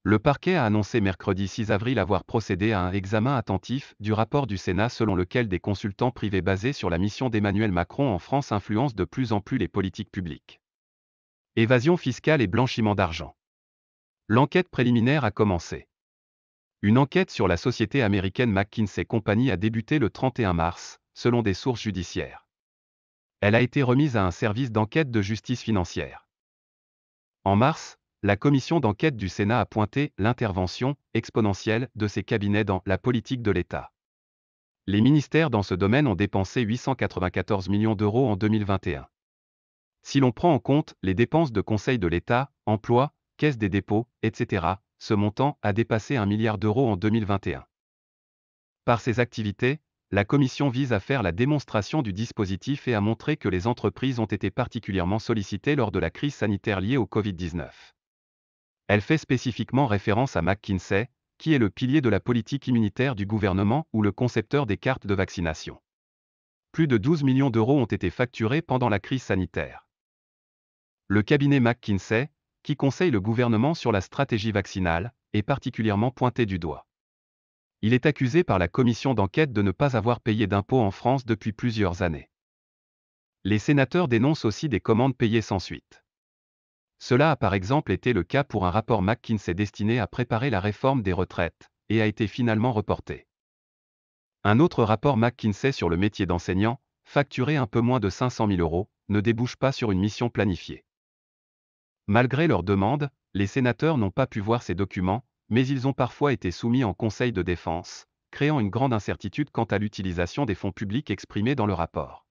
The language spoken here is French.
Le parquet a annoncé mercredi 6 avril avoir procédé à un examen attentif du rapport du Sénat selon lequel des consultants privés basés sur la mission d'Emmanuel Macron en France influencent de plus en plus les politiques publiques. Évasion fiscale et blanchiment d'argent. L'enquête préliminaire a commencé. Une enquête sur la société américaine McKinsey & Company a débuté le 31 mars, selon des sources judiciaires. Elle a été remise à un service d'enquête de justice financière. En mars, la commission d'enquête du Sénat a pointé l'intervention exponentielle de ces cabinets dans la politique de l'État. Les ministères dans ce domaine ont dépensé 894 millions d'euros en 2021. Si l'on prend en compte les dépenses de conseil de l'État, emploi, caisse des dépôts, etc., ce montant a dépassé 1 milliard d'euros en 2021. Par ces activités, la Commission vise à faire la démonstration du dispositif et à montrer que les entreprises ont été particulièrement sollicitées lors de la crise sanitaire liée au Covid-19. Elle fait spécifiquement référence à McKinsey, qui est le pilier de la politique immunitaire du gouvernement ou le concepteur des cartes de vaccination. Plus de 12 millions d'euros ont été facturés pendant la crise sanitaire. Le cabinet McKinsey, qui conseille le gouvernement sur la stratégie vaccinale, est particulièrement pointé du doigt. Il est accusé par la commission d'enquête de ne pas avoir payé d'impôts en France depuis plusieurs années. Les sénateurs dénoncent aussi des commandes payées sans suite. Cela a par exemple été le cas pour un rapport McKinsey destiné à préparer la réforme des retraites, et a été finalement reporté. Un autre rapport McKinsey sur le métier d'enseignant, facturé un peu moins de 500 000 euros, ne débouche pas sur une mission planifiée. Malgré leur demande, les sénateurs n'ont pas pu voir ces documents, mais ils ont parfois été soumis en Conseil de défense, créant une grande incertitude quant à l'utilisation des fonds publics exprimés dans le rapport.